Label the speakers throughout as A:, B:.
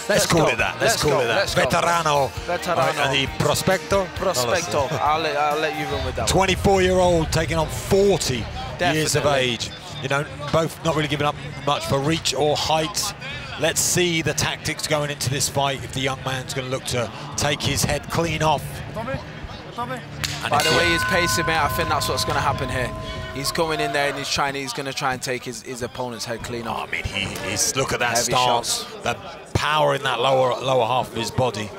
A: Let's call it that. Let's call it that. Veterano.
B: Veterano.
A: The prospecto.
B: Prospecto. I'll let you run with that.
A: 24-year-old taking on 40 years of
B: Definitely.
A: age. You know, both not really giving up much for reach or height. Let's see the tactics going into this fight if the young man's going to look to take his head clean off.
B: By the way he's pacing, mate, I think that's what's going to happen here. He's going in there and he's going to try and take his opponent's head clean off.
A: I mean, he's look at that
B: Heavy
A: stance,
B: shots.
A: that power in that lower half of his body.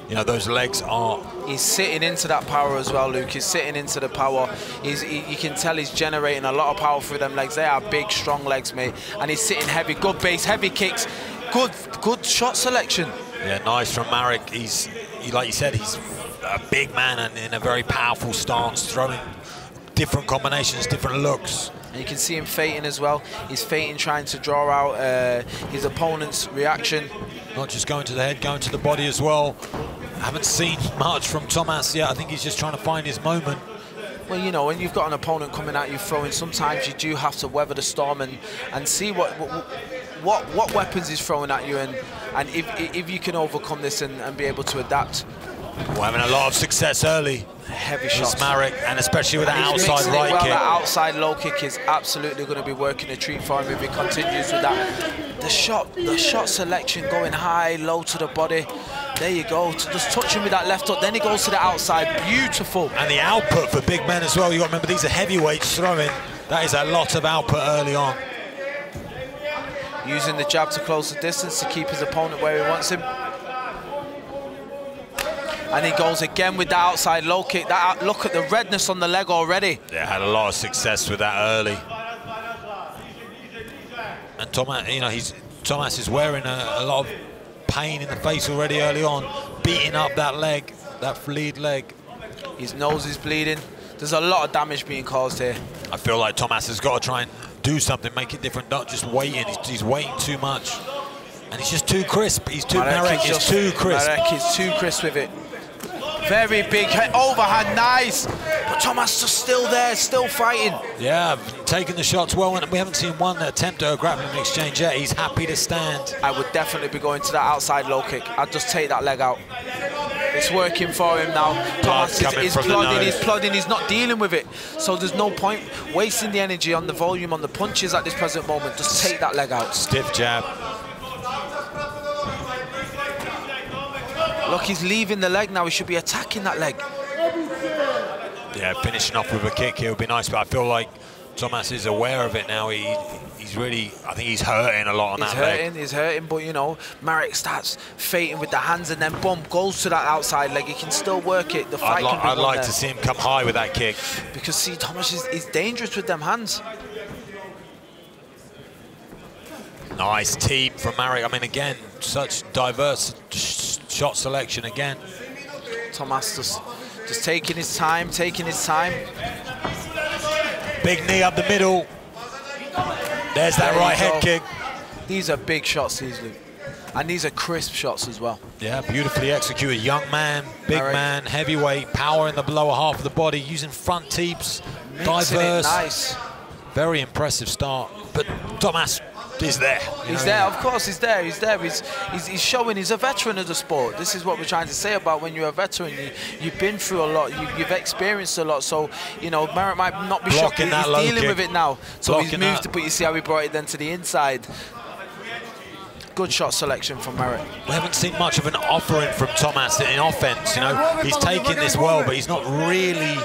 A: You know, those legs are...
B: He's sitting into that power as well, Luke. He's sitting into the power. You can tell he's generating a lot of power through them legs. They are big, strong legs, mate. And he's sitting heavy, good base, heavy kicks, good shot selection.
A: Yeah, nice from Marek. Like you said, he's a big man and in a very powerful stance, throwing different combinations, different looks.
B: And you can see him feinting as well. He's feinting, trying to draw out his opponent's reaction.
A: Not just going to the head, going to the body as well. Haven't seen much from Tomasz yet. I think he's just trying to find his moment.
B: Well, you know, when you've got an opponent coming at you throwing, sometimes you do have to weather the storm and see what weapons he's throwing at you, and if you can overcome this and be able to adapt.
A: We're having a lot of success early.
B: Heavy shots.
A: Marek, and especially with that
B: He's
A: outside
B: mixing it
A: right
B: well.
A: kick.
B: That outside low kick is absolutely going to be working a treat for him if he continues with that. The shot selection going high, low to the body. There you go. Just touching with that left hook. Then he goes to the outside. Beautiful.
A: And the output for big men as well. You got to remember these are heavyweights throwing. That is a lot of output early on.
B: Using the jab to close the distance to keep his opponent where he wants him. And he goes again with the outside low kick. Look at the redness on the leg already.
A: Yeah, had a lot of success with that early. And Tomasz, you know, Tomasz is wearing a lot of pain in the face already early on, beating up that leg, that lead leg.
B: His nose is bleeding. There's a lot of damage being caused here.
A: I feel like Tomasz has got to try and do something, make it different, not just waiting. He's waiting too much. And he's just too crisp. Marek is too crisp.
B: Marek is too crisp with it. Very big overhand, nice. But Tomasz just still there, still fighting.
A: Yeah, taking the shots well, and we haven't seen one attempt at a grappling exchange yet. He's happy to stand.
B: I would definitely be going to that outside low kick. I'd just take that leg out. It's working for him now. Tomasz is plodding, he's not dealing with it. So there's no point wasting the energy on the volume, on the punches at this present moment. Just take that leg out.
A: Stiff jab.
B: Look, he's leaving the leg now. He should be attacking that leg.
A: Yeah, finishing off with a kick here would be nice, but I feel like Tomasz is aware of it now. He's really, I think he's hurting a lot on that leg.
B: He's hurting, but you know, Marek starts feinting with the hands and then boom, goes to that outside leg. He can still work it. The fight can be
A: I'd like to see him come high with that kick.
B: Because see, Tomasz is dangerous with them hands.
A: Nice teep from Marek. I mean, again, such diverse shot selection again.
B: Tomasz just taking his time,
A: Big knee up the middle. There's that right head kick.
B: These are big shots, these, Luke. And these are crisp shots as well.
A: Yeah, beautifully executed. Young man, big man, heavyweight, power in the lower half of the body, using front teeps, diverse.
B: Nice.
A: Very impressive start. But Tomasz is there.
B: He's there, of course he's there. He's showing he's a veteran of the sport. This is what we're trying to say about when you're a veteran. You've been through a lot, you've experienced a lot. So, you know, Marek might not be shocked. He's dealing with it now. So he's moved, but you see how he brought it then to the inside. Good shot selection from Marek.
A: We haven't seen much of an offering from Tomasz in offense. You know, he's taking this well, but he's not really,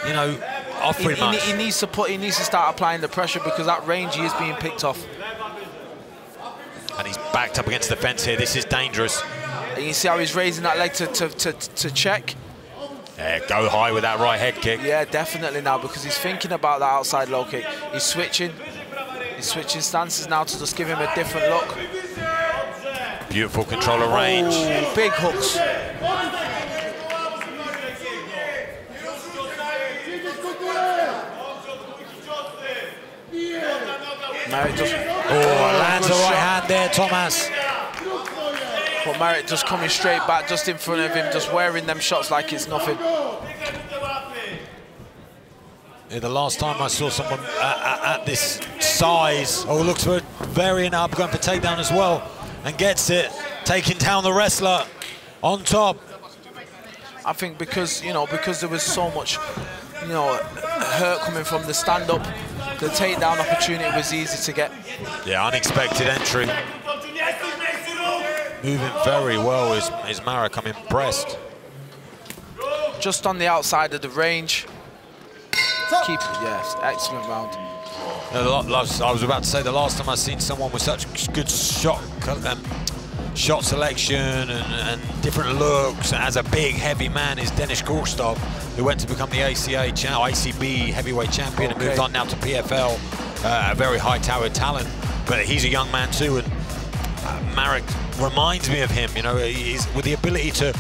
A: you know, offering much.
B: He needs to start applying the pressure, because that range he is being picked off.
A: And he's backed up against the fence here. This is dangerous.
B: And you see how he's raising that leg to check.
A: Yeah, go high with that right head kick.
B: Yeah, definitely now, because he's thinking about that outside low kick. He's switching stances now to just give him a different look.
A: Beautiful control of range.
B: Ooh, big hooks. Marek just
A: lands the right hand there, Tomasz.
B: But Marek just coming straight back, just in front of him, just wearing them shots like it's nothing.
A: Yeah, the last time I saw someone at this size, looks for varying up, going for takedown as well, and gets it. taking down the wrestler on top.
B: I think because there was so much, hurt coming from the stand-up, the takedown opportunity was easy to get.
A: Yeah, unexpected entry. Moving very well is Marek. I'm impressed.
B: Just on the outside of the range. Keep it, yes, excellent round.
A: I was about to say, the last time I've seen someone with such good shot selection and different looks as a big, heavy man is Denis Korstov, who went to become the ACB heavyweight champion and moved on now to PFL, a very high-towered talent. But he's a young man too, and Marek reminds me of him. He's with the ability to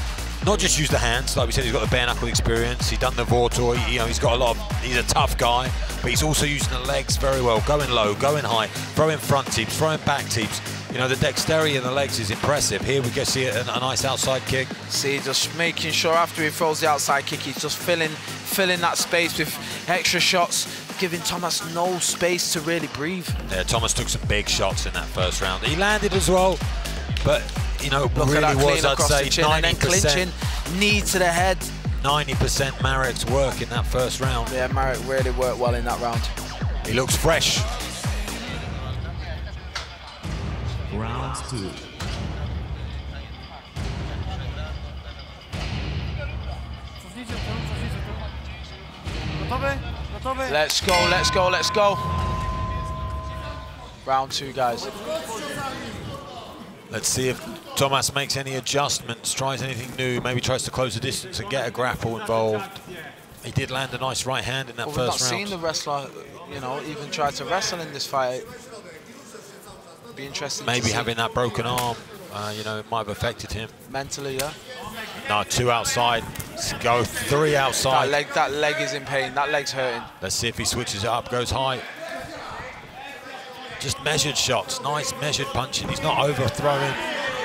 A: not just use the hands, like we said, he's got the bare knuckle experience. He's done the Vortor. He's got a lot of. He's a tough guy, but he's also using the legs very well, going low, going high, throwing front teeps, throwing back teeps. The dexterity in the legs is impressive. Here we go see a nice outside kick.
B: See, just making sure after he throws the outside kick, he's just filling that space with extra shots, giving Tomasz no space to really breathe. Yeah,
A: Tomasz took some big shots in that first round. He landed as well, but
B: Look
A: really
B: at that
A: was,
B: clean
A: I'd
B: across
A: say,
B: the chin
A: 90%.
B: and then clinching, knee to the head.
A: 90% Marek's work in that first round.
B: Yeah, Marek really worked well in that round.
A: He looks fresh.
C: Round 2.
B: Let's go, let's go, let's go. Round 2, guys.
A: Let's see if Tomasz makes any adjustments, tries anything new, maybe tries to close the distance and get a grapple involved. He did land a nice right hand in that first round.
B: We've not seen the wrestler, even try to wrestle in this fight. Be interesting.
A: Maybe having that broken arm, it might have affected him.
B: Mentally, yeah.
A: No, 2 outside. Let's go 3 outside.
B: That leg is in pain. That leg's hurting.
A: Let's see if he switches it up, goes high. Just measured shots, nice measured punching. He's not overthrowing.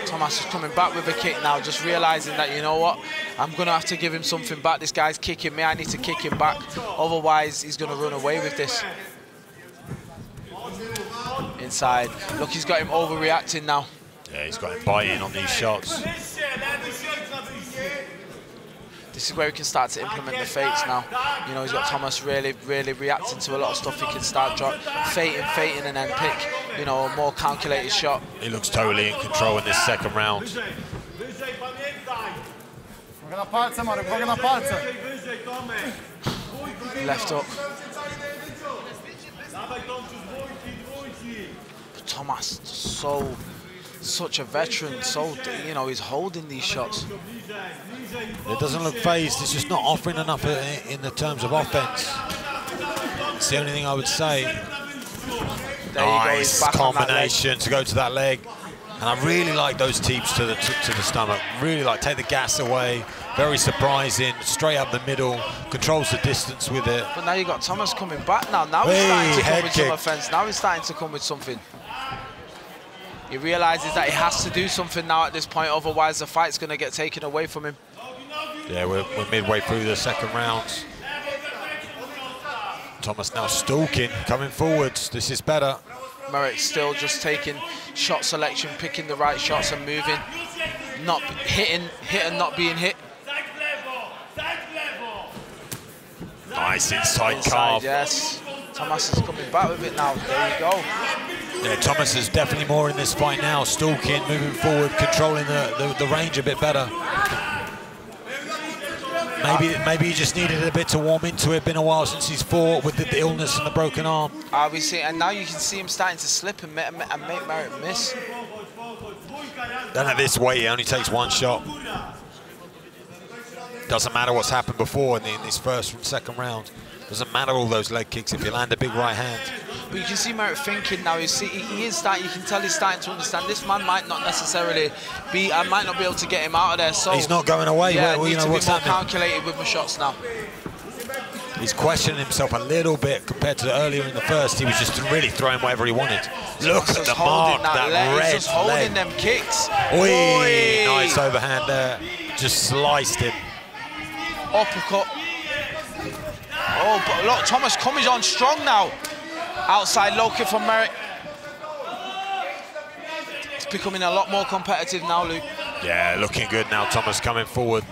B: Tomasz is coming back with a kick now, just realizing that, I'm going to have to give him something back. This guy's kicking me. I need to kick him back. Otherwise, he's going to run away with this. Inside. Look, he's got him overreacting now.
A: Yeah, he's got him biting on these shots.
B: This is where we can start to implement the fakes now. He's got Tomasz really, really reacting to a lot of stuff. He can start fating, and then pick, a more calculated shot.
A: He looks totally in control in this second round.
B: Left up. Tomasz, such a veteran, he's holding these shots.
A: It doesn't look phased, it's just not offering enough in the terms of offense. It's the only thing I would say.
B: There
A: nice combination to go to that leg. And I really like those teeps to the stomach. Really like, take the gas away. Very surprising, straight up the middle, controls the distance with it.
B: But now you got Tomasz coming back now. Now he's starting to come with some offense. Now he's starting to come with something. He realizes that he has to do something now at this point, otherwise the fight's going to get taken away from him.
A: Yeah, we're midway through the second round. Tomasz now stalking, coming forwards. This is better.
B: Marek still just taking shot selection, picking the right shots and moving. Not hit and not being hit.
A: Nice inside calf.
B: Yes. Tomasz is coming back with it now. There you go.
A: Yeah, Tomasz is definitely more in this fight now. Stalking, moving forward, controlling the range a bit better. Maybe he just needed a bit to warm into it. Been a while since he's fought with the illness and the broken arm.
B: We see, and now you can see him starting to slip and make Marek miss.
A: Then at this weight, he only takes 1 shot. Doesn't matter what's happened before in this first and second round. Doesn't matter all those leg kicks if you land a big right hand.
B: But you can see Marek thinking now. You can tell he's starting to understand this man might not necessarily be. I might not be able to get him out of there. So
A: he's not going away.
B: Yeah, I need to be more
A: happening?
B: calculated with my shots now.
A: He's questioning himself a little bit compared to earlier in the first. He was just really throwing whatever he wanted. Look at the mark, that red
B: He's just holding them kicks.
A: Oi, nice overhand there. Just sliced him.
B: Uppercut. Oh, but look, Tomasz coming on strong now. Outside low kick from Marek. becoming a lot more competitive now, Luke.
A: Yeah, looking good now. Tomasz coming forward,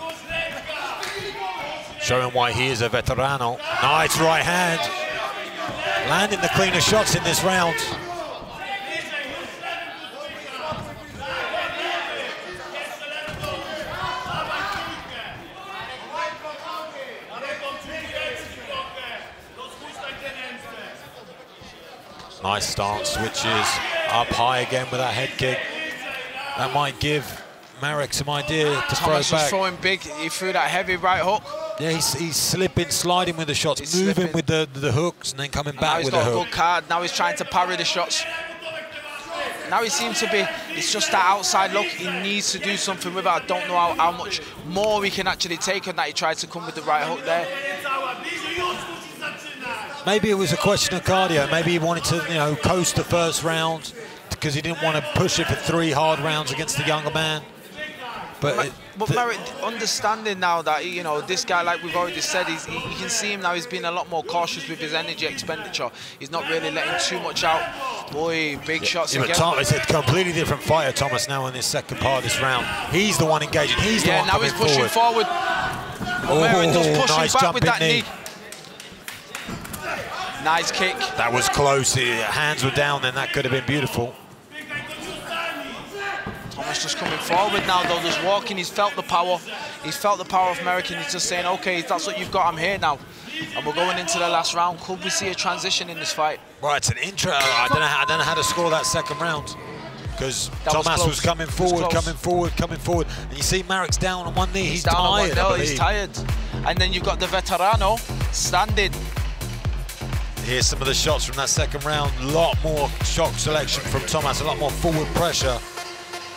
A: showing why he is a veterano. Nice right hand, landing the cleaner shots in this round. Nice stance, switches up high again with that head kick. That might give Marek some idea to throw back.
B: Tomasz was throwing big. He threw that heavy right hook.
A: Yeah, he's slipping, sliding with the shots, moving with the hooks, and then coming back with the hook.
B: Now he's got a good card. Now he's trying to parry the shots. Now he seems to be, it's just that outside look. He needs to do something with it. I don't know how much more he can actually take on that. He tried to come with the right hook there.
A: Maybe it was a question of cardio. Maybe he wanted to, you know, coast the first round because he didn't want to push it for 3 hard rounds against the younger man. But
B: Marek, understanding now that, you know, this guy, like we've already said, you can see him now, he's been a lot more cautious with his energy expenditure. He's not really letting too much out. Boy, big shots again.
A: But it's a completely different fighter, Tomasz, now in this second part of this round. He's the one engaging. He's the one coming forward.
B: Yeah, now he's pushing forward. Marek just pushing
A: nice
B: back with that
A: knee.
B: Nice kick.
A: That was close. Hands were down, then that could have been beautiful.
B: Tomasz just coming forward now, though, just walking. He's felt the power. He's felt the power of Marek, and he's just saying, okay, if that's what you've got, I'm here now. And we're going into the last round. Could we see a transition in this fight?
A: Right, it's an intro. I don't know how to score that second round, because Tomasz was coming forward. And you see Marek's down on one knee. He's
B: down
A: tired.
B: On one knee. He's tired. And then you've got the veterano standing.
A: Here's some of the shots from that second round. A lot more shot selection from Tomasz, a lot more forward pressure.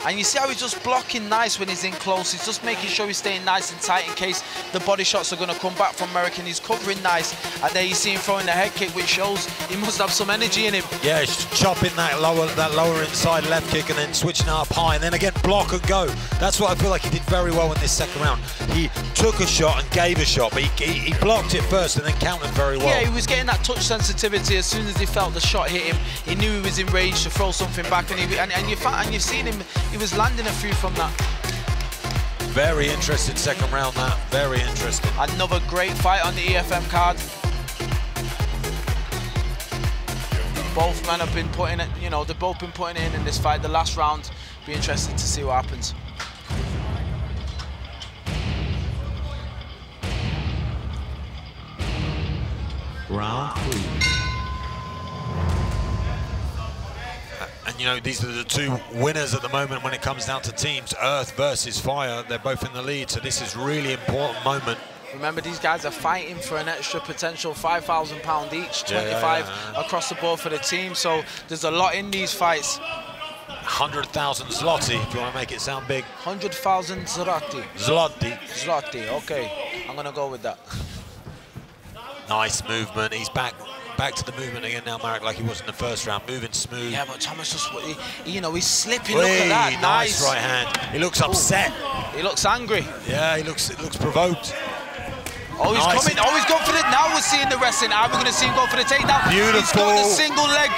B: And you see how he's just blocking nice when he's in close. He's just making sure he's staying nice and tight in case the body shots are going to come back from Marek, and he's covering nice. And there you see him throwing the head kick, which shows he must have some energy in him.
A: Yeah, he's chopping that lower inside left kick and then switching up high, and then again block and go. That's what I feel like he did very well in this second round. He took a shot and gave a shot, but he blocked it first and then countered very well.
B: Yeah, he was getting that touch sensitivity. As soon as he felt the shot hit him, he knew he was in range to throw something back, and you've seen him. He was landing a few from that.
A: Very interesting second round, that. Very interesting.
B: Another great fight on the EFM card. Both men have been putting it, you know, they've both been putting it in this fight. The last round, be interested to see what happens.
C: Round 3.
A: And you know, these are the 2 winners at the moment when it comes down to teams. Earth versus Fire. They're both in the lead, so this is really important moment.
B: Remember, these guys are fighting for an extra potential £5,000 each, 25 across the board for the team. So there's a lot in these fights.
A: 100,000 zloty, if you want to make it sound big.
B: 100,000 zloty.
A: Zloty,
B: okay. I'm going to go with that.
A: Nice movement. He's back to the movement again now, Marek, like he was in the first round, moving smooth.
B: Yeah, but Tomasz just, you know, he's slipping. Look at that,
A: nice right hand. He looks upset.
B: He looks angry.
A: Yeah, he looks provoked.
B: Oh, he's coming. Oh, he's gone for the. Now we're seeing the wrestling. Are we going to see him go for the takedown?
A: Beautiful.
B: He's got the single leg.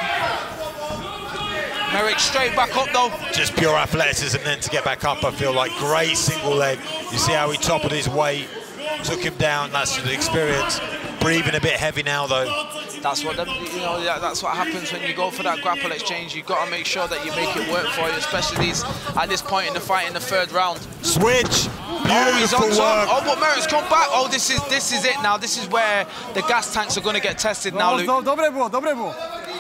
B: Marek straight back up though.
A: Just pure athleticism then to get back up. I feel like great single leg. You see how he toppled his weight, took him down. That's the experience. Breathing a bit heavy now though.
B: That's what that's what happens when you go for that grapple exchange. You've got to make sure that you make it work for you, especially at this point in the fight in the third round.
A: Switch. Beautiful work.
B: Oh, but Marek's come back. Oh, this is it now. This is where the gas tanks are going to get tested now, Luke.
D: Dobre było.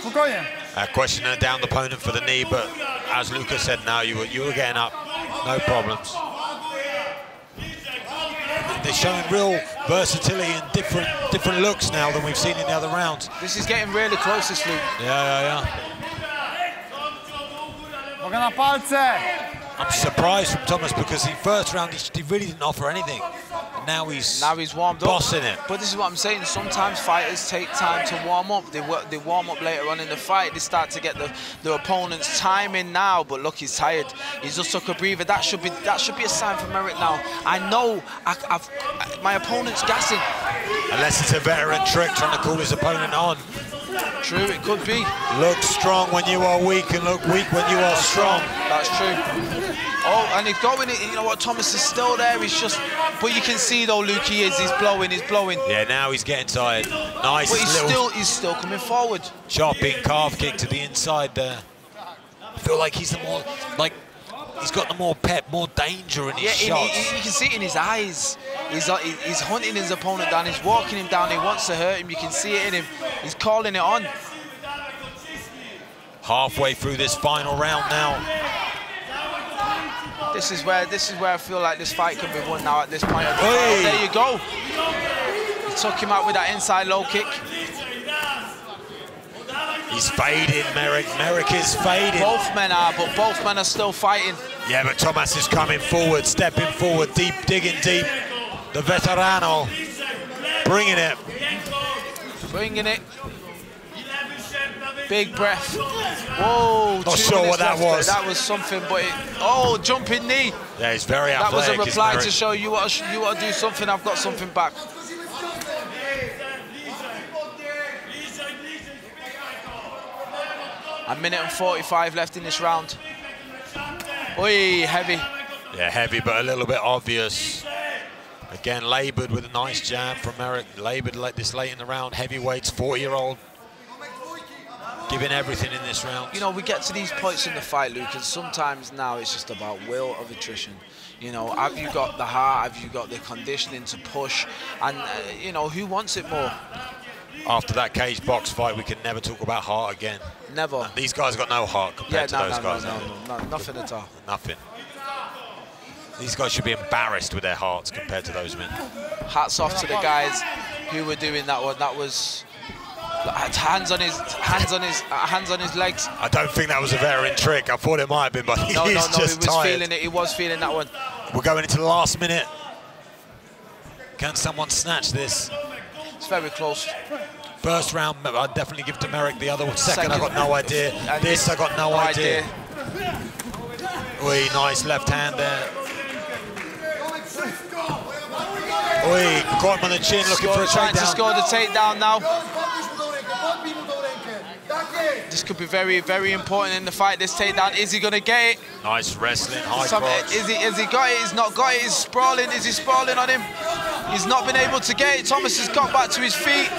D: Spokojnie.
A: Questioning down the opponent for the knee, but as Lucas said, now you were getting up, no problems. They're showing real versatility and different looks now than we've seen in the other rounds.
B: This is getting really close, this Luke.
A: Yeah.
D: Uwaga na palce.
A: I'm surprised from Tomasz because in first round he really didn't offer anything. And now he's
B: warmed up.
A: Bossing it.
B: But this is what I'm saying. Sometimes fighters take time to warm up. They warm up later on in the fight. They start to get the opponent's time in now. But look, he's tired. He's just took a breather. That should be a sign for Marek now. I know my opponent's gassing.
A: Unless it's a veteran trick trying to call his opponent on.
B: True, it could be.
A: Look strong when you are weak and look weak when you are strong.
B: That's true. Oh, and he's going, you know what, Thomas is still there, he's just, but you can see though, Luke, he's blowing.
A: Yeah, now he's getting tired. Nice.
B: But he's still coming forward.
A: Chopping calf kick to the inside there. I feel like he's the more, like, he's got the more pep, more danger in his shots.
B: You can see it in his eyes. He's hunting his opponent down, he's walking him down, he wants to hurt him, you can see it in him. He's calling it on.
A: Halfway through this final round now.
B: This is where I feel like this fight can be won now at this point. Oh, there you go. He took him out with that inside low kick.
A: He's fading, Marek. Marek is fading.
B: Both men are, but both men are still fighting.
A: Yeah, but Tomasz is coming forward, stepping forward, deep, digging deep. The veterano, bringing it.
B: Bringing it. Big breath. Whoa,
A: not sure what that was.
B: That was something, but oh, jumping knee.
A: Yeah, he's very athletic.
B: That was a reply to show you want to do something, I've got something back. A minute and 45 left in this round. Oi, heavy.
A: Yeah, heavy, but a little bit obvious. Again, laboured with a nice jab from Marek. Laboured like this late in the round. Heavyweights, 40-year-old. Giving everything in this round.
B: You know, we get to these points in the fight, Luke, and sometimes now it's just about will of attrition. You know, have you got the heart? Have you got the conditioning to push? And, you know, who wants it more?
A: After that cage box fight, we can never talk about heart again.
B: Never.
A: And these guys got no heart compared to those guys.
B: No, nothing at all.
A: Nothing. These guys should be embarrassed with their hearts compared to those men.
B: Hats off to the guys who were doing that one. That was hands on his legs.
A: I don't think that was a veteran trick. I thought it might have been, but
B: no,
A: he's just tired.
B: Feeling it. He was feeling that one.
A: We're going into the last minute. Can someone snatch this?
B: It's very close.
A: First round, I'd definitely give to Marek. The other one, second, I got no idea. This, I got no idea. Oi, nice left hand there. Oi, caught him on the chin, looking for a takedown.
B: Trying to score the takedown now. This could be very, very important in the fight, this takedown. Is he going to get it?
A: Nice wrestling, high cross.
B: Is he got it? He's not got it. He's sprawling. Is he sprawling on him? He's not been able to get it. Tomasz has got back to his feet.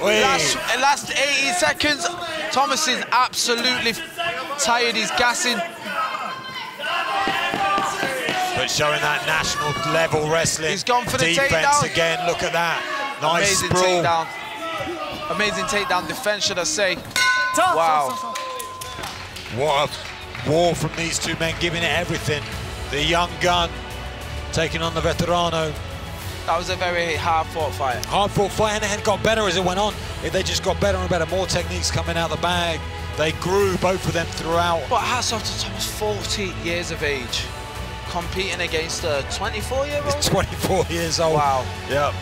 B: Last 80 seconds. Tomasz is absolutely tired. He's gassing.
A: But showing that national level wrestling.
B: He's gone for the
A: defense
B: takedown.
A: Again, look at that. Nice
B: amazing
A: sprawl.
B: Takedown. Amazing takedown defense, should I say. Wow.
A: What a war from these two men, giving it everything. The young gun taking on the veterano.
B: That was a very hard-fought fight.
A: Hard-fought fight, and it got better as it went on. They just got better and better. More techniques coming out the bag. They grew, both of them, throughout.
B: But hats off to Tomasz, 40 years of age, competing against a 24-year-old?
A: He's 24 years old.
B: Wow.
A: Yep.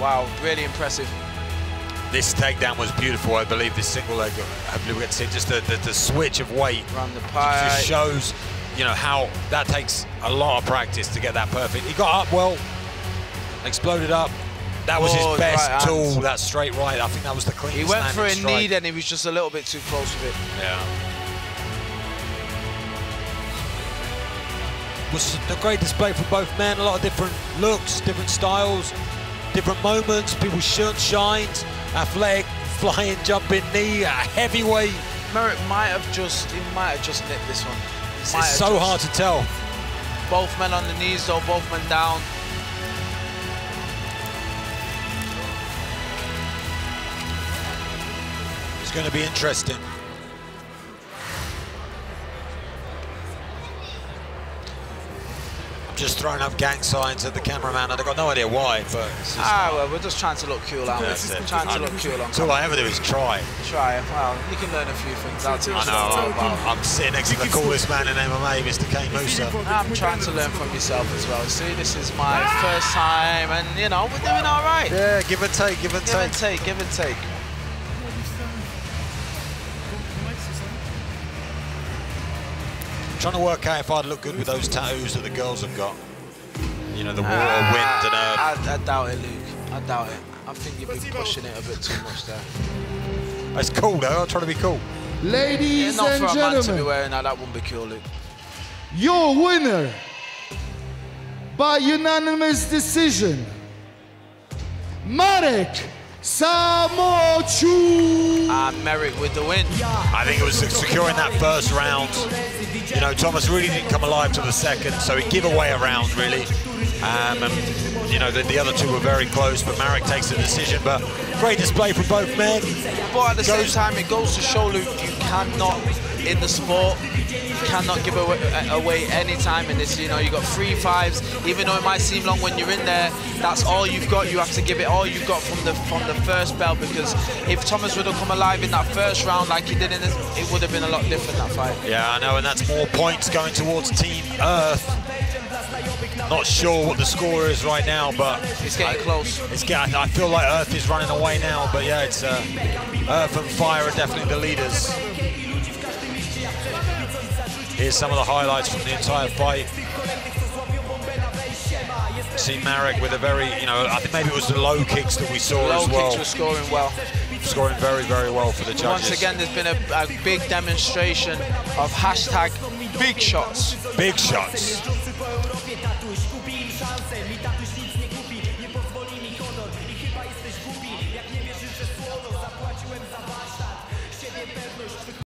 B: Wow, really impressive.
A: This takedown was beautiful. I believe this single leg, I believe we get to see just the switch of weight.
B: Around the pipe.
A: Just shows, you know, how that takes a lot of practice to get that perfect. He got up well, exploded up. That was his best tool, that straight right. I think that was the cleanest.
B: He went for a
A: strike.
B: knee, then he was just a little bit too close with it.
A: Yeah. It was a great display from both men. A lot of different looks, different styles, different moments. People shines, athletic, flying, jumping knee, a heavyweight.
B: Marek might have just nipped this one.
A: It's so hard to tell.
B: Both men on the knees though, both men down.
A: It's going to be interesting. I'm just throwing up gang signs at the cameraman, and I've got no idea why, but...
B: well, we're just trying to look cool, aren't we? Trying to look cool.
A: That's all I ever do is try.
B: Try. Well, you can learn a few things.
A: I know. I'm sitting next to the coolest man in MMA, Mr. K. Musa.
B: I'm trying to learn from yourself as well. See, this is my first time, and, you know, we're doing all right.
A: Yeah, give and take, give and take.
B: Give and take, give and take.
A: Trying to work out if I'd look good with those tattoos that the girls have got. You know, the water, wind and earth.
B: I doubt it, Luke. I doubt it. I think you've been pushing it a bit too much there.
A: That's cool though, I'm trying to be cool.
E: Ladies
B: Not
E: and
B: for a man to be
E: gentlemen,
B: wearing that, that wouldn't be cool, Luke.
E: your winner by unanimous decision, Marek Samociuk.
B: And Merrick with the win.
A: I think it was securing that first round. You know, Tomasz really didn't come alive to the second, so he gave away a round, really. And, you know, the other two were very close, but Marek takes the decision. But great display from both men.
B: But at the same time, it goes to show, Luke, you cannot, in the sport, you cannot give away any time in this. You know, you got 3 5s. Even though it might seem long when you're in there, that's all you've got. You have to give it all you've got from the first bell, because if Tomasz would have come alive in that first round like he did in this, it would have been a lot different, that fight.
A: Yeah, I know, and that's more points going towards Team Earth. Not sure what the score is right now, but
B: it's getting close.
A: I feel like Earth is running away now, but yeah, it's Earth and Fire are definitely the leaders. Here's some of the highlights from the entire fight. See Marek with a very, you know, I think maybe it was the low kicks that we saw as well.
B: Low kicks were scoring well.
A: Scoring very, very well for the judges.
B: Once again, there's been a big demonstration of hashtag big shots.
A: Big shots.